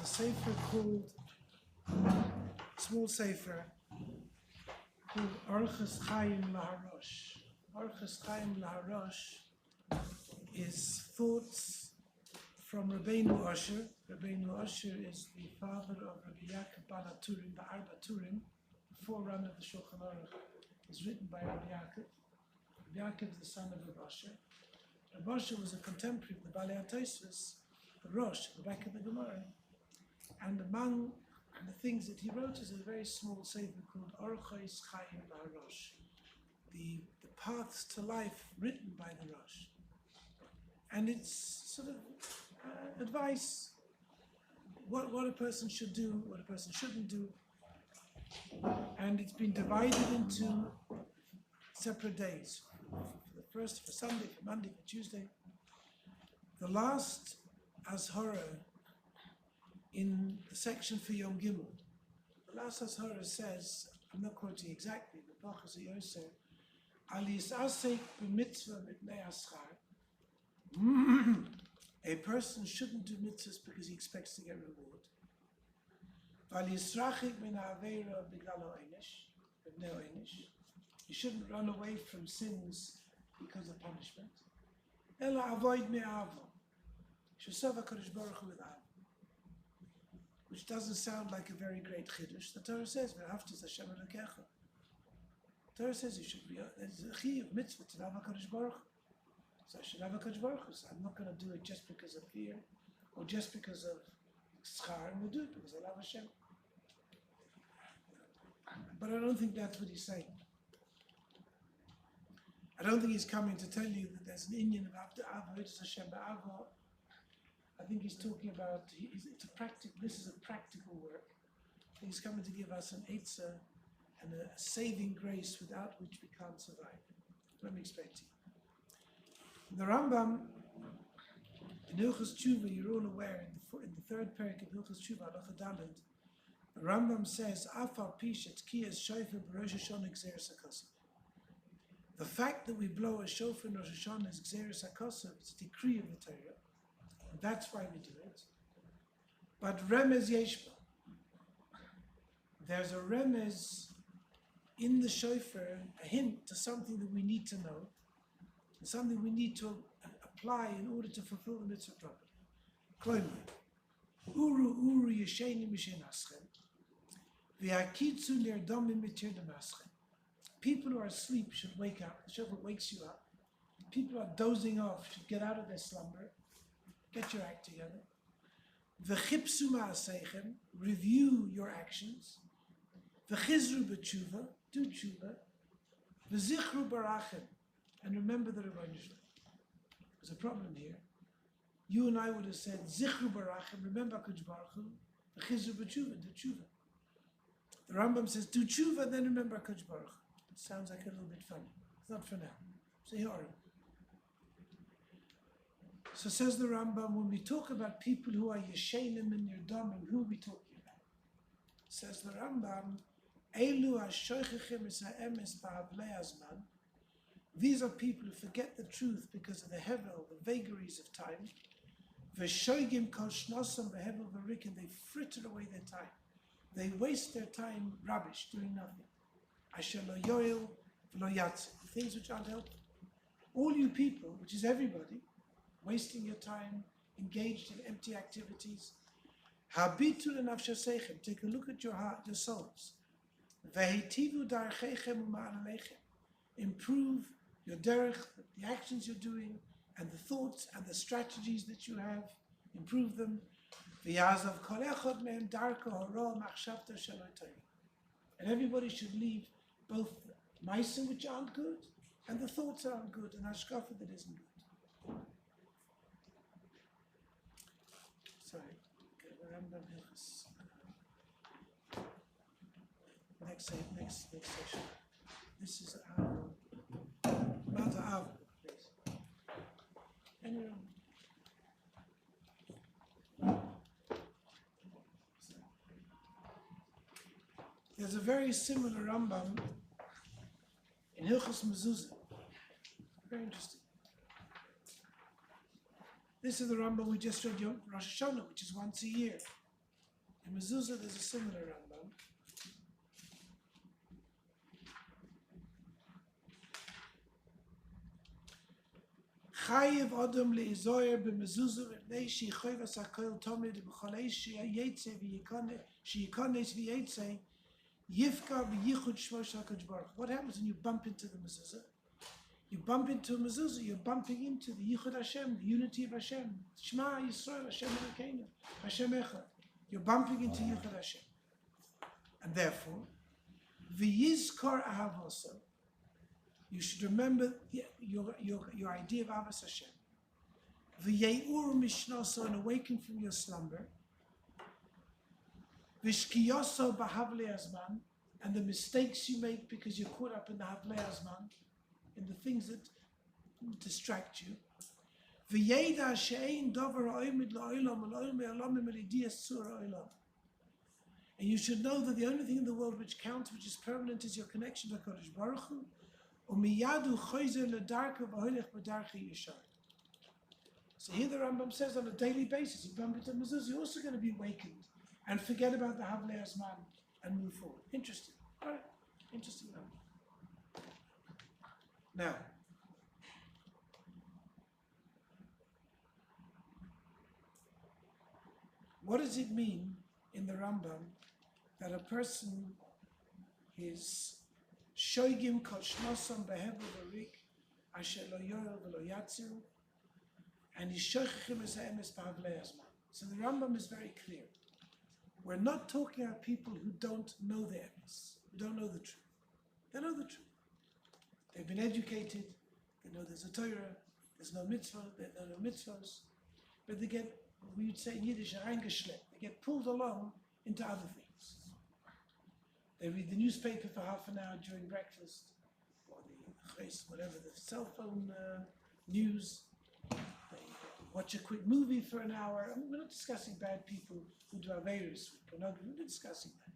a sefer called, small sefer, called Orchos Chaim LaHarosh. Orchos Chaim LaHarosh is thoughts from Rabbeinu Osher. Rabbeinu Osher is the father of Rabbi Yachad Kollel, the Arba Turim, the forerunner of the Shulchan Aruch. It's written by Rabbi Yachad. Rabbi Yachad is the son of Rabbi Osher. Rabbi Osher was a contemporary of the Balei HaTosfos, the Rosh, the back of the Gemara. And among the things that he wrote is a very small sefer called Orchos Chaim LaHarosh, the paths to life written by the Rosh. And it's sort of advice, what a person should do, what a person shouldn't do. And it's been divided into separate days. For Sunday, for Monday, for Tuesday. The last Azhara in the section for Yom Gimel, the last Azhara says, I'm not quoting exactly, but Pachas Yosef, Ali Yisasek b'mitzvah mitnei aschar. A person shouldn't do mitzvahs because he expects to get reward. Ali Yisrachik min ha'aveira b'glal ha'einish. You shouldn't run away from sins because of punishment. Ela avoid me'avo. Shosava HaKadosh Baruch Hu with Av. Which doesn't sound like a very great chiddush. The Torah says, "Ve'aftas Hashem Elokecha." The Torah says you should be. There's a chiyuv mitzvah to love HaKadosh Baruch Hu. So I should love HaKadosh Baruch Hu. So I'm not going to do it just because of fear, or just because of schar. I'm going to do it because I love Hashem. But I don't think that's what he's saying. I don't think he's coming to tell you that there's an Indian of Avodas Hashem Ba'avo. I think he's talking about, this is a practical work. He's coming to give us an eitzah and a saving grace without which we can't survive. Let me explain to you. The Rambam, in Hilchos Tshuva, you're all aware, in the third parak of Hilchos Tshuva, Halacha Daled, the Rambam says, Afal Pishet Kiyas Shofar B'Rosh Hashanah Gzeres HaKosov. The fact that we blow a shofar in Rosh Hashanah is Gzeres HaKosov, it's a decree of the Torah. That's why we do it. But remez yeshba. There's a remez in the shofar, a hint to something that we need to know, and something we need to apply in order to fulfill the mitzvah properly. Uru yesheni mishen aschem, v'hakitzu nirdomim mitir demaschem. People who are asleep should wake up. The shofar wakes you up. People who are dozing off should get out of their slumber. Get your act together. V'chipsu ma'aseichem, review your actions. V'chizru b'tshuva, do tshuva. V'zichru barachem, and remember the Rabbi Yisrael. There's a problem here. You and I would have said, Zichru barachem, remember HaKadosh Baruch Hu. V'chizru b'tshuva, do tshuva. The Rambam says, do tshuva, then remember HaKadosh Baruch Hu. It sounds like a little bit funny. It's not for now. So here are. So says the Rambam, when we talk about people who are Yeshenim and Nirdomim, who are we talking about? Says the Rambam, Elu ha-shoichechem es ha'emes ba'avlei hazman. These are people who forget the truth because of the hevel, the vagaries of time. V'shoigim kol shnosam v'hevel v'rik, and they fritter away their time. They waste their time rubbish, doing nothing. Asher lo yoel v'lo yatzik, things which aren't helpful. All you people, which is everybody, wasting your time, engaged in empty activities. Habitu lenafshasechem, take a look at your heart, your souls. Vehitivu darchechem u'ma'alelechem, improve your derech, the actions you're doing, and the thoughts and the strategies that you have, improve them. V'yazav kol echad mehem darko hara machshavta shelo tov. And everybody should leave both ma'asim which aren't good, and the thoughts that aren't good, and hashkafa that isn't good. Sorry, Rambam Hilchos. Next session. This is Mata Av, please. Anyone? There's a very similar Rambam in Hilchos Mezuzah. Very interesting. This is the Rambam we just read, Rosh Hashanah, which is once a year. In mezuzah, there's a similar Rambam. Chayev Adam le'izoyer b'mezuzah v'pnei she'choivas hakol tomid b'cholei she'yetze she'yikones v'yetze yifka v'yichud shmo shel HaKadosh Baruch Hu. What happens when you bump into the mezuzah? You bump into a mezuzah, you're bumping into the Yichud Hashem, the unity of Hashem. Shema Yisrael, Hashem Elokeinu, Hashem Echad. You're bumping into Yichud Hashem. And therefore, v'yizkor ahavasa, you should remember your idea of Avos Hashem. V'yeur mishnaso, and awaken from your slumber. V'shkiyoso b'havlei hazman, and the mistakes you make because you're caught up in the havlei hazman, in the things that distract you. V'yeda she'ein davar ha'omid la'olam al'olam me'olamim elidiyas tzur ha'olam. And you should know that the only thing in the world which counts, which is permanent, is your connection to HaKadosh Baruch Hu. U'miyadu choyzer le'darka v'holech b'darcha yishar. So here the Rambam says on a daily basis, you bump into mezuzah, you're also going to be awakened and forget about the havlei hazman and move forward. Interesting. All right. Interesting Rambam. Now, what does it mean in the Rambam that a person is shoygim kol shnosam behevel v'rik asher lo yorel v'lo yatzu, and he's shoychim es ha'emes b'havlei hazman? So the Rambam is very clear. We're not talking about people who don't know the emes, who don't know the truth. They know the truth. They've been educated, they know there's a Torah, there's no mitzvah, there are no mitzvahs, but they get, we would say in Yiddish, reingeschleppt. They get pulled along into other things. They read the newspaper for half an hour during breakfast, or whatever, the cell phone news. They watch a quick movie for an hour. I mean, we're not discussing bad people who do aveirus with pornography, we're not discussing that.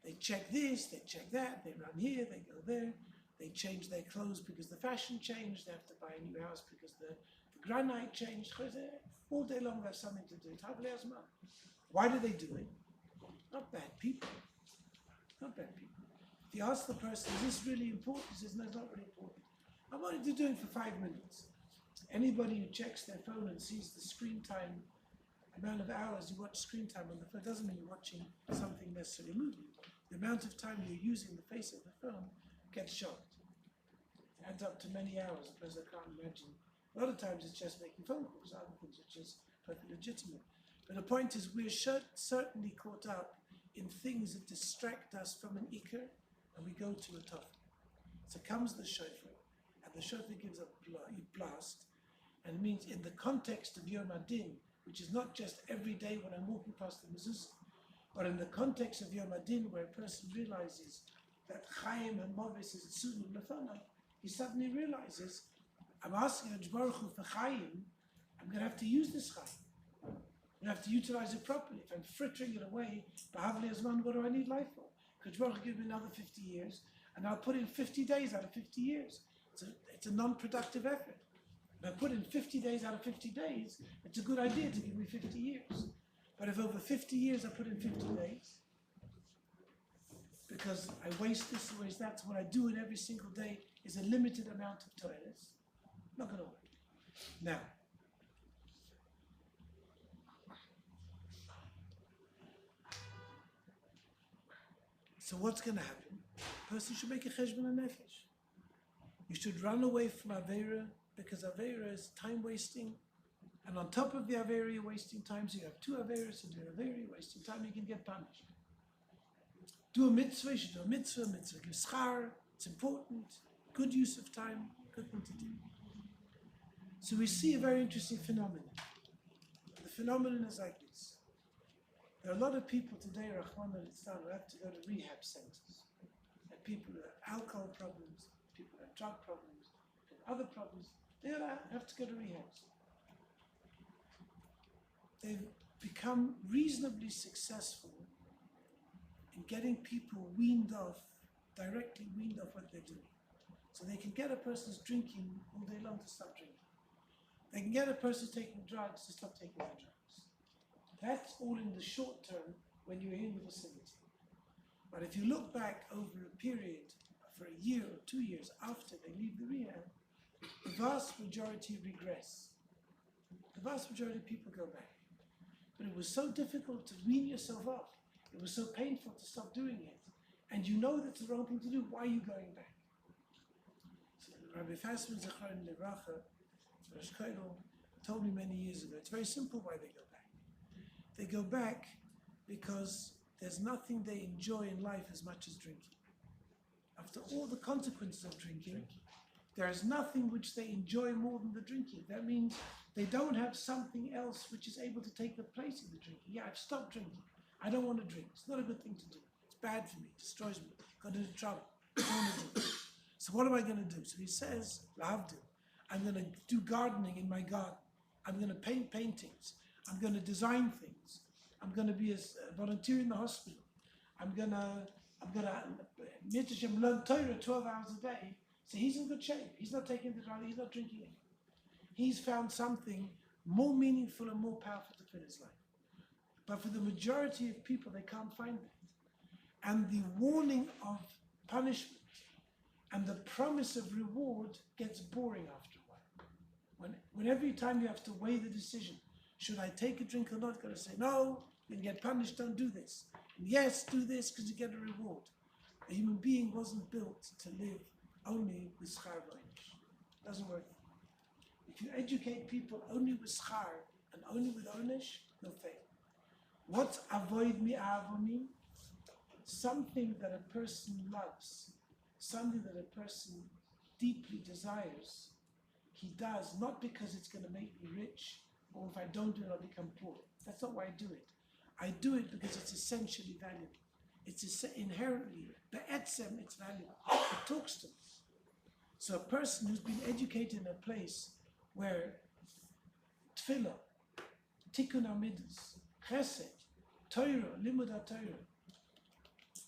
They check this, they check that, they run here, they go there. They change their clothes because the fashion changed. They have to buy a new house because the granite changed. All day long they have something to do. Why do they do it? Not bad people. Not bad people. If you ask the person, is this really important? He says, no, it's not really important. I wanted to do it for 5 minutes. Anybody who checks their phone and sees the screen time, amount of hours you watch screen time on the phone, doesn't mean you're watching something necessarily moving. The amount of time you're using the face of the phone gets shocked. It adds up to many hours, a person can't imagine. A lot of times it's just making phone calls, other things which is perfectly legitimate. But the point is, we're certainly caught up in things that distract us from an ikar, and we go to a taf. So comes the shofar, and the shofar gives a blast, and it means in the context of Yom Adin, which is not just every day when I'm walking past the mezuzah, but in the context of Yom Adin, where a person realizes that Chaim and Movis is Tzunu Lefana, he suddenly realizes, I'm asking HaKadosh Baruch Hu for Chaim, I'm going to have to use this Chaim. I'm going to have to utilize it properly. If I'm frittering it away, B'havli Azman, what do I need life for? HaKadosh Baruch Hu give me another 50 years, and I'll put in 50 days out of 50 years. It's a non-productive effort. If I put in 50 days out of 50 days, it's a good idea to give me 50 years. But if over 50 years I put in 50 days, because I waste this, waste that, so what I do in every single day is a limited amount of toilets, not going to work. Now, so what's going to happen? A person should make a cheshbon nefesh. You should run away from Aveira, because Aveira is time wasting. And on top of the Aveira, you're wasting time. So you have 2 Aveiras to do Aveira, you're wasting time, you can get punished. Do a mitzvah, you should do a mitzvah give schar, it's important, good use of time, good thing to do. So we see a very interesting phenomenon. The phenomenon is like this. There are a lot of people today, Rahman al-Islam, who have to go to rehab centers. And people who have alcohol problems, people who have drug problems, and other problems, they have to go to rehabs. They've become reasonably successful in getting people directly weaned off what they're doing. So they can get a person who's drinking all day long to stop drinking. They can get a person taking drugs to stop taking their drugs. That's all in the short term when you were in the vicinity. But if you look back over a period for a year or 2 years after they leave the rehab, the vast majority regress. The vast majority of people go back. But it was so difficult to wean yourself off. It was so painful to stop doing it. And you know that's the wrong thing to do. Why are you going back? So Rabbi Fassman Zechron Livracha, Rosh Kollel, told me many years ago, it's very simple why they go back. They go back because there's nothing they enjoy in life as much as drinking. After all the consequences of drinking, there is nothing which they enjoy more than the drinking. That means they don't have something else which is able to take the place of the drinking. Yeah, I've stopped drinking. I don't want to drink. It's not a good thing to do. It's bad for me. It destroys me. Got into trouble. I don't want to do it. So what am I going to do? So he says, Lahavdil, I'm going to do gardening in my garden. I'm going to paint paintings. I'm going to design things. I'm going to be a volunteer in the hospital. I'm going to learn Torah 12 hours a day. So he's in good shape. He's not taking the drug. He's not drinking it. He's found something more meaningful and more powerful to fill his life. But for the majority of people, they can't find that. And the warning of punishment and the promise of reward gets boring after a while. When every time you have to weigh the decision, should I take a drink or not, you've got to say, no, you get punished, don't do this. And yes, do this because you get a reward. A human being wasn't built to live only with schar v'onesh. Doesn't work. If you educate people only with schar and only with onesh, they'll fail. What's avoid mi'avo mean? Something that a person loves, something that a person deeply desires, he does not because it's going to make me rich, or if I don't do it, I'll become poor. That's not why I do it. I do it because it's essentially valuable. It's inherently, be'etzem, it's valuable. It talks to us. So a person who's been educated in a place where tefillah, tikkun amidas, chesed, Torah, limud Torah,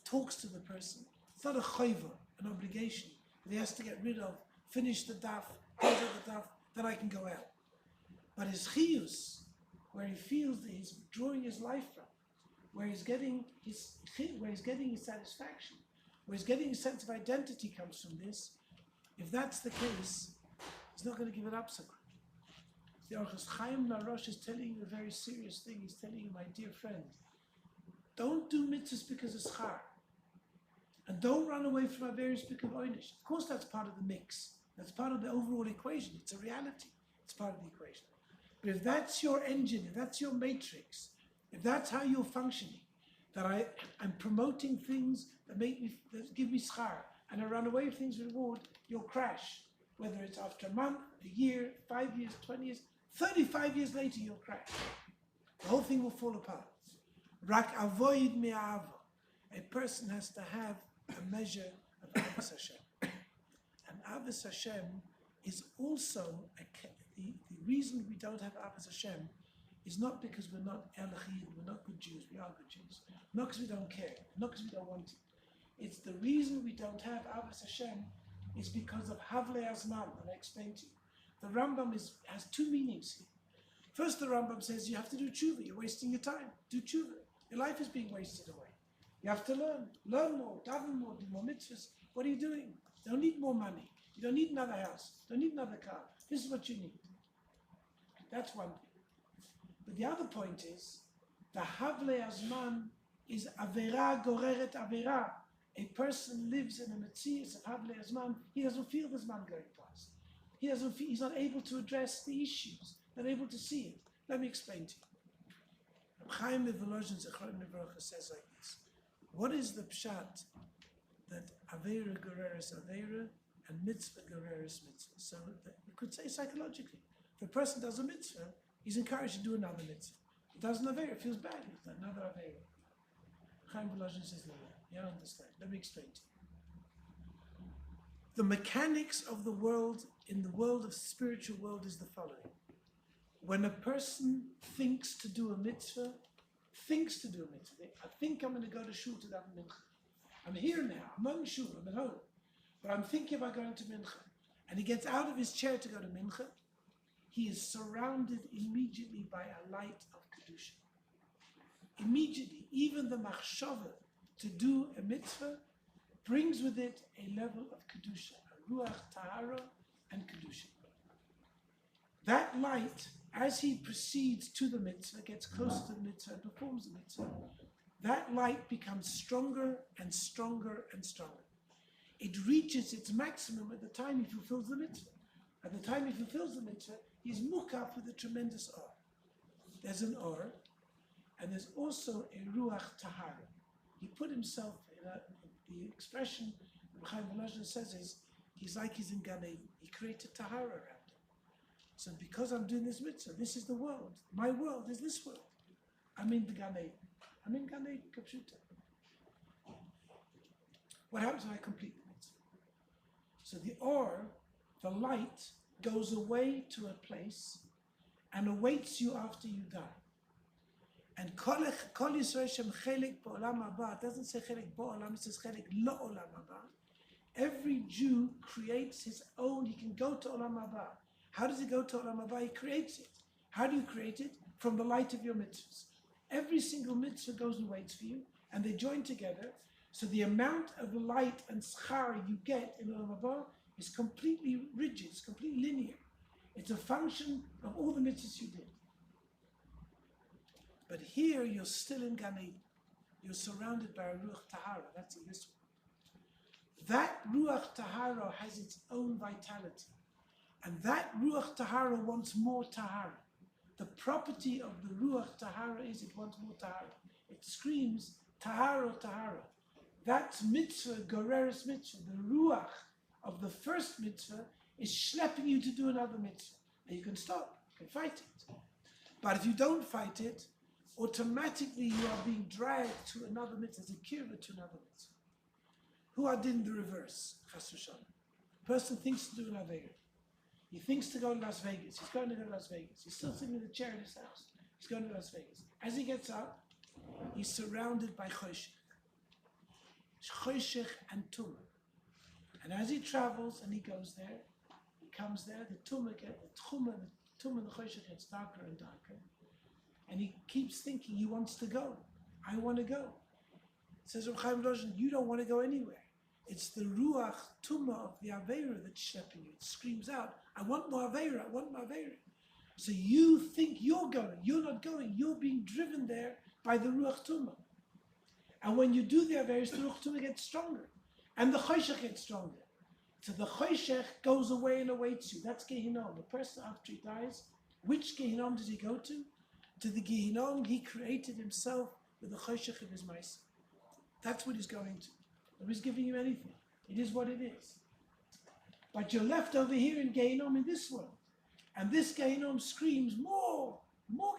talks to the person. It's not a chayva, an obligation that he has to get rid of, finish the daf, close out the daf, then I can go out. But his chiyus, where he feels that he's drawing his life from, where he's getting his satisfaction, where he's getting his sense of identity comes from this, if that's the case, he's not going to give it up so quick. The Orchos Chaim Rosh is telling you a very serious thing. He's telling you, my dear friend, don't do mitzvahs because of schar. And don't run away from various because of oynish. Of course, that's part of the mix. That's part of the overall equation. It's a reality. It's part of the equation. But if that's your engine, if that's your matrix, if that's how you're functioning, that I'm promoting things that give me schar, and I run away from things with reward, you'll crash. Whether it's after a month, a year, 5 years, 20 years, 35 years later, you'll crash. The whole thing will fall apart. Rak avoid me'ava. A person has to have a measure of Avos Hashem. And Avos Hashem is also, the reason we don't have Avos Hashem is not because we're not Elohim, we're not good Jews, we are good Jews. Not because we don't care, not because we don't want it. It's the reason we don't have Avos Hashem is because of Havle Azman, and I explained to you. The Rambam has two meanings here. First, the Rambam says you have to do tshuva, you're wasting your time. Do tshuva. Your life is being wasted away. You have to learn more, daven more, do more mitzvahs. What are you doing? You don't need more money. You don't need another house. You don't need another car. This is what you need. That's one thing. But the other point is, the Havle Azman is Avera Goreret Avera. A person lives in a metzius of Havle Azman, he doesn't feel the Zman going past. He's not able to address the issues, not able to see it. Let me explain to you. Chaim Evolozhin Zechron Livracha says like this. What is the pshat that Avera Gereris Avera and Mitzvah Gereris Mitzvah? So you could say psychologically, if a person does a mitzvah, he's encouraged to do another mitzvah. He does an Avera, feels bad, he's done another Avera. Chaim Evolozhin says no. You don't understand. Let me explain to you. The mechanics of the world, in the world of spiritual world, is the following. When a person thinks to do a mitzvah, I think I'm going to go to shul to daven mincha. I'm here now, I'm not in shul, I'm at home. But I'm thinking about going to mincha. And he gets out of his chair to go to mincha. He is surrounded immediately by a light of kedusha. immediately, even the machshava to do a mitzvah brings with it a level of kedusha, a ruach tahara and kedusha. That light, as he proceeds to the mitzvah, gets closer to the mitzvah and performs the mitzvah, that light becomes stronger and stronger and stronger. It reaches its maximum at the time he fulfills the mitzvah. At the time he fulfills the mitzvah, he's mukaf with a tremendous or. There's an or, and there's also a ruach tahara. He put himself in the expression Chaim Volozhin says is, he's like he's in Gan Eden. He created tahara around him. So because I'm doing this mitzvah, this is the world. My world is this world. I'm in the Gan Eden. I'm in Gan Eden, Kapshuta. What happens when I complete the mitzvah? So the or, the light, goes away to a place and awaits you after you die. And Kol Yisrael Shem Chelik Ba'olam Haba, it doesn't say Chelik Ba'olam, it says Chelik La'olam Haba. Every Jew creates his own, he can go to Olam Haba. How does he go to Olam Haba? He creates it. How do you create it? From the light of your mitzvahs. Every single mitzvah goes and waits for you, and they join together. So the amount of light and schar you get in Olam Haba is completely rigid, it's completely linear. It's a function of all the mitzvahs you did. But here you're still in Gan Eden. You're surrounded by a Ruach Tahara, that's in this one. That Ruach Tahara has its own vitality. And that Ruach Tahara wants more Tahara. The property of the Ruach Tahara is it wants more Tahara. It screams, Tahara, Tahara. That's mitzvah, Goreres mitzvah. The Ruach of the first mitzvah is schlepping you to do another mitzvah. Now you can stop, you can fight it. But if you don't fight it, automatically you are being dragged to another mitzvah, as a kirva to another mitzvah. Who are in the reverse? Chas v'shalom. Person thinks to do an Aveira. He thinks to go to Las Vegas. He's going to go to Las Vegas. He's still sitting in the chair in his house. He's going to Las Vegas. As he gets up, he's surrounded by choshech. Choshech and tumah. And as he travels and he goes there, he comes there, the tumah and the choshech gets darker and darker. And he keeps thinking he wants to go. I want to go. Says Rabbi Chaim Volozhin, you don't want to go anywhere. It's the ruach tumah of the aveira that's schlepping you. It screams out, I want more aveira, I want more aveira. So you think you're going. You're not going. You're being driven there by the ruach tumah. And when you do the aveiras, the ruach tumah gets stronger. And the choshech gets stronger. So the choshech goes away and awaits you. That's Gehinnom. The person after he dies, which Gehinnom does he go to? To the Gehinnom he created himself with the choshech of his ma'aseh. That's what he's going to. Nobody's giving you anything. It is what it is. But you're left over here in Gehinnom in this world. And this Gehinnom screams, more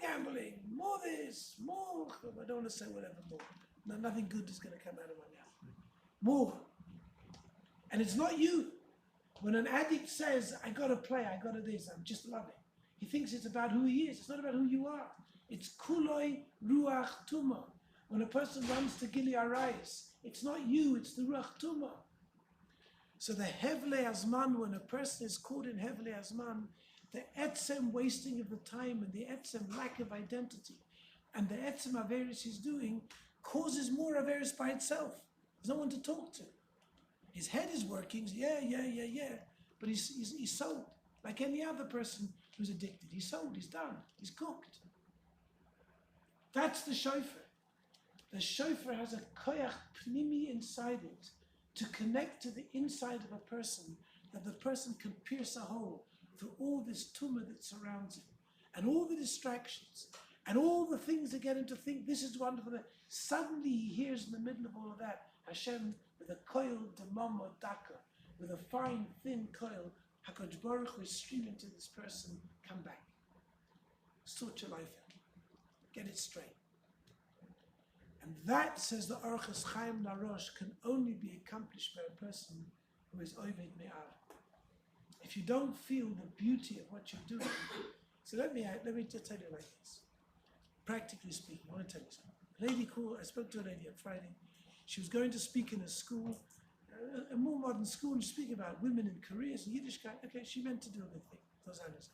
gambling, more this, more. I don't want to say whatever more. No, nothing good is going to come out of my mouth. More. And it's not you. When an addict says, I got to play, I got to this, I'm just loving. He thinks it's about who he is. It's not about who you are. It's kuloi ruach tumah. When a person runs to Gili Arayis, it's not you, it's the ruach tumah. So the hevle azman, when a person is caught in hevle azman, the etzem wasting of the time and the etzem lack of identity and the etzem averis he's doing causes more averis by itself. There's no one to talk to. His head is working, yeah, but he's sold. Like any other person who's addicted. He's sold, he's done, he's cooked. That's the shofar. The shofar has a koyach pnimi inside it to connect to the inside of a person, that the person can pierce a hole through all this tumah that surrounds him, and all the distractions, and all the things that get him to think this is wonderful. Suddenly he hears in the middle of all of that, Hashem with a koil demamo daka, with a fine, thin koil, HaKadosh Baruch Hu is screaming to this person, come back. Sort your life out. Get it straight. And that, says the Orchos Chaim Rosh, can only be accomplished by a person who is Oved Me'ar. If you don't feel the beauty of what you're doing, so let me just tell you like this. Practically speaking, I want to tell you something. I spoke to a lady on Friday. She was going to speak in a school, a more modern school, and speak about women in careers and Yiddishkeit. Okay, she meant to do a good thing. Those others.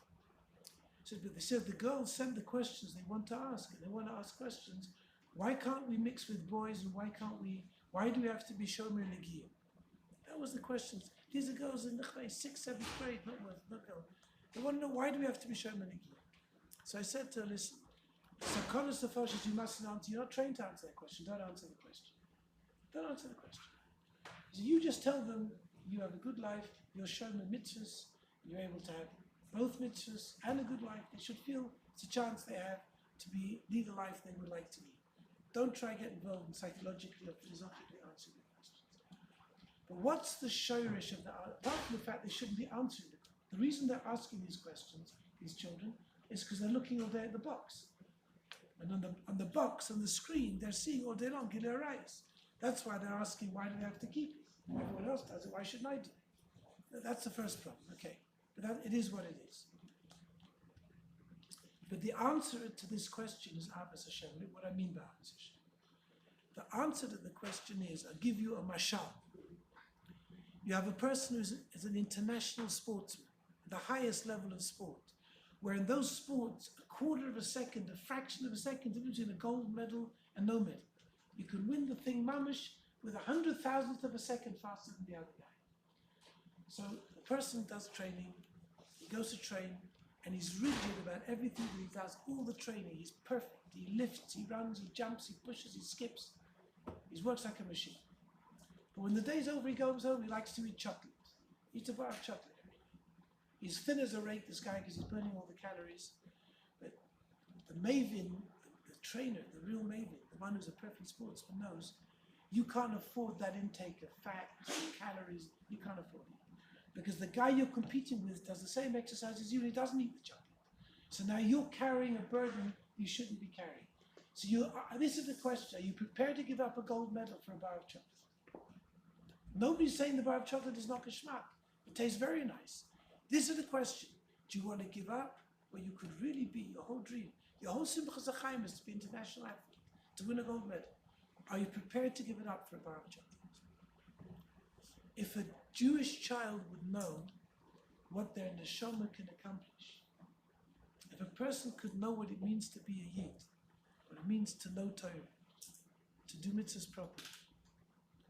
So, but they said the girls send the questions they want to ask, and they want to ask questions Why can't we mix with boys, and why do we have to be Shomer Negiyah? That was the question. These are girls in the 6th, 7th grade, not girls. They want to know, why do we have to be Shomer Negiyah? So I said to her, listen, Sakonas Tefoshes, you mustn't answer. You're not trained to answer that question. Don't answer the question. Don't answer the question. So you just tell them you have a good life, you're Shomer mitzvahs, you're able to have both mitzvahs and a good life. They should feel it's a chance they have to lead a life they would like to lead. Don't try to get involved in psychologically or philosophically answering the questions. But what's the shirish of apart from the fact they shouldn't be answering it? The reason they're asking these questions, these children, is because they're looking all day at the box. And on the box, on the screen, they're seeing all day long, Gilei Arayos. That's why they're asking, why do they have to keep it? Everyone else does it, why shouldn't I do it? That's the first problem, okay. But it is what it is. But the answer to this question is Abbas Hashem. What I mean by Abbas Hashem. The answer to the question is, I'll give you a mashal. You have a person who is an international sportsman, the highest level of sport, where in those sports, a quarter of a second, a fraction of a second, between a gold medal and no medal. You can win the thing mamish with 100,000th of a second faster than the other guy. So the person does training, he goes to train, and he's rigid about everything that he does, all the training. He's perfect. He lifts, he runs, he jumps, he pushes, he skips. He works like a machine. But when the day's over, he goes home, he likes to eat chocolate. He eats a bar of chocolate. He's thin as a rake, this guy, because he's burning all the calories. But the Mavin, the trainer, the real Mavin, the one who's a perfect sportsman knows, you can't afford that intake of fat, calories, you can't afford it. Because the guy you're competing with does the same exercise as you, and he doesn't eat the chocolate. So now you're carrying a burden you shouldn't be carrying. So this is the question, are you prepared to give up a gold medal for a bar of chocolate? Nobody's saying the bar of chocolate is not geschmack. It tastes very nice. This is the question. Do you want to give up what you could really be, your whole dream? Your whole Simchas HaChaim is to be an international athlete, to win a gold medal. Are you prepared to give it up for a bar of chocolate? If a Jewish child would know what their neshama can accomplish, if a person could know what it means to be a yid, what it means to know Torah, to do mitzvahs properly,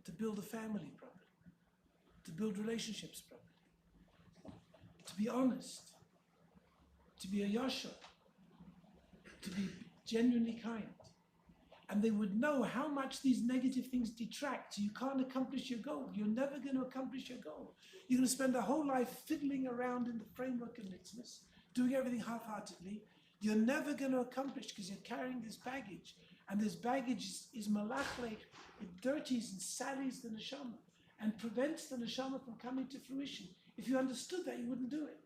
to build a family properly, to build relationships properly, to be honest, to be a yasha, to be genuinely kind. And they would know how much these negative things detract. So you can't accomplish your goal. You're never going to accomplish your goal. You're going to spend a whole life fiddling around in the framework of mitzvahs, doing everything half-heartedly. You're never going to accomplish because you're carrying this baggage. And this baggage is malachlech. It dirties and sallies the neshama and prevents the neshama from coming to fruition. If you understood that, you wouldn't do it.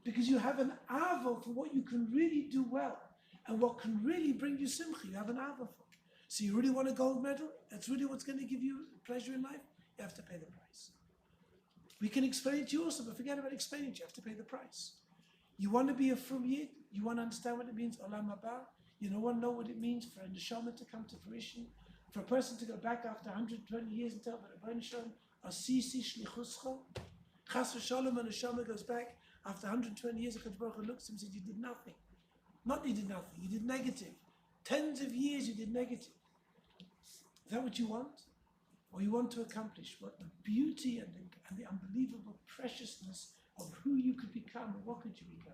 Because you have an avo for what you can really do well. And what can really bring you simcha, you have an ava for. So you really want a gold medal? That's really what's going to give you pleasure in life? You have to pay the price. We can explain it to you also, but forget about explaining it. You have to pay the price. You want to be a frum yid? You want to understand what it means, olam haba? You don't want to know what it means for a neshama to come to fruition? For a person to go back after 120 years and tell Rabbi Shalom, asisi shlichuscha? Chas v'shalom, a neshama goes back after 120 years, HaKadosh Baruch Hu looks at him and says, you did nothing. Not you did nothing, you did negative. Tens of years you did negative. Is that what you want? Or you want to accomplish what the beauty and the unbelievable preciousness of who you could become and what could you become?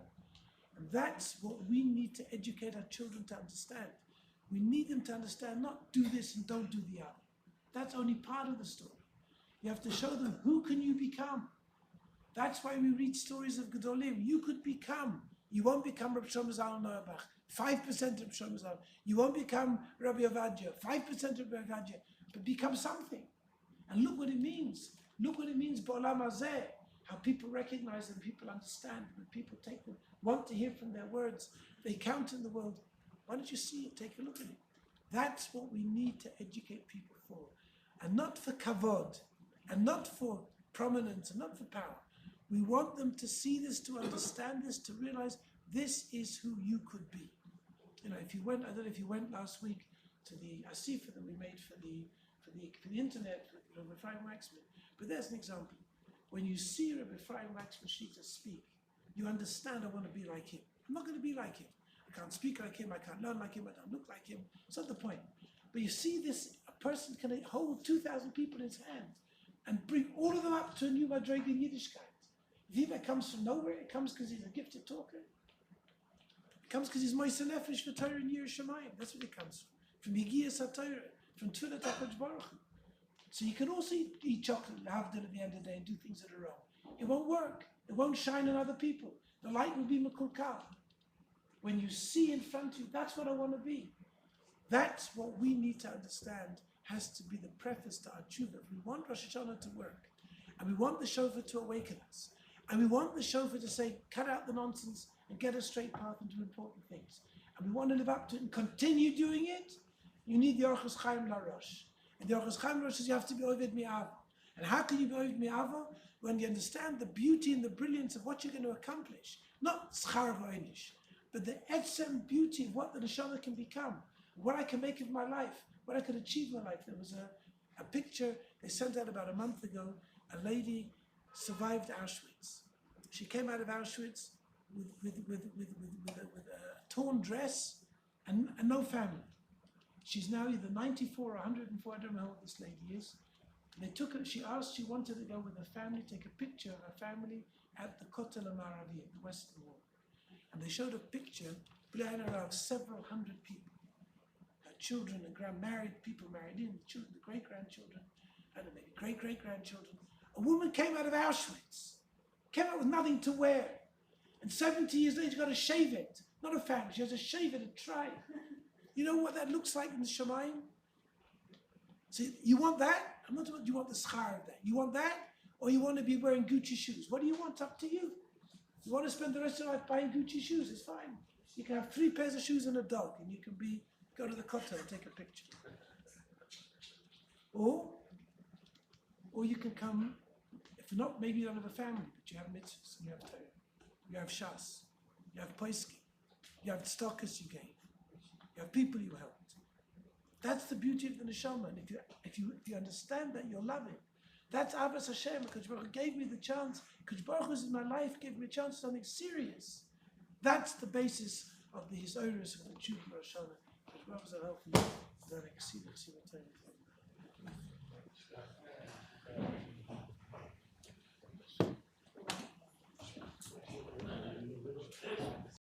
And that's what we need to educate our children to understand. We need them to understand, not do this and don't do the other. That's only part of the story. You have to show them who can you become. That's why we read stories of Gedolim. You could become. You won't become Rabbi Shlomo Zalman Auerbach, 5% of Rabbi Shlomo Zalman. You won't become Rabbi Ovadia, 5% of Rabbi Ovadia, but become something. And look what it means. Look what it means, B'olam Hazeh, how people recognize them, people understand, when people take them, want to hear from their words, they count in the world. Why don't you see it? Take a look at it. That's what we need to educate people for. And not for kavod, and not for prominence, and not for power. We want them to see this, to understand this, to realize this is who you could be. You know, if you went, I don't know if you went last week to the asifa that we made for the internet, for Rabbi Ephraim Waxman. But there's an example. When you see Rabbi Ephraim Waxman Shita speak, you understand I want to be like him. I'm not going to be like him. can't speak like him, I can't learn like him, I don't look like him. It's not the point. But you see this, a person can hold 2,000 people in his hand and bring all of them up to a new Madrega in Yiddishkeit. You think that comes from nowhere? It comes because he's a gifted talker. It comes because he's Moise Nefesh for Torah and Yirah Shamayim. That's what it comes from. From Yigiyas HaTorah, from Tfilat HaKadosh Baruch Hu. So you can also eat chocolate and have dinner at the end of the day and do things that are wrong. It won't work. It won't shine on other people. The light will be makulkal. When you see in front of you, that's what I want to be. That's what we need to understand has to be the preface to our tshuva. We want Rosh Hashanah to work. And we want the shofar to awaken us. And we want the shofar to say, cut out the nonsense and get a straight path and do important things. And we want to live up to it and continue doing it. You need the Orchos Chaim LaRosh. And the Orchos Chaim LaRosh says you have to be Oved Mi'ava. And how can you be Oved Mi'ava? When you understand the beauty and the brilliance of what you're going to accomplish. Not Schar V'Einish, but the etzem beauty of what the neshama can become. What I can make of my life, what I can achieve in my life. There was a picture they sent out about a month ago. A lady survived Auschwitz. She came out of Auschwitz with a torn dress and no family. She's now either 94 or 104, I don't know how old this lady is. They took her, she asked, she wanted to go with her family, take a picture of her family at the Kotel Maravi, at the Western Wall. And they showed a picture, behind her of several hundred people. Her children, married people married in, the children, the great-grandchildren, I don't know, maybe great-great-grandchildren. A woman came out of Auschwitz, came out with nothing to wear. And 70 years later, she got to shave it. Not a family, she has to shave it and try it. You know what that looks like in the Shemayim? So you want that? I'm not talking about you want the schar of that. You want that? Or you want to be wearing Gucci shoes? What do you want? Up to you. You want to spend the rest of your life buying Gucci shoes? It's fine. You can have 3 pairs of shoes and a dog, and you can go to the kotel and take a picture. Or you can come, if not, maybe you don't have a family, but you have mitzvahs, and you have Torah, you have shas, you have poiskim, you have stockers you gave, you have people you helped. That's the beauty of the neshama. And if you understand that, you'll love it. That's Abbas Hashem. Because Baruch gave me the chance. Because Baruch was in my life, gave me a chance to something serious. That's the basis of the Hisoris of the Jew Rosh Hashanah. Because Baruch will help me. Then I can see the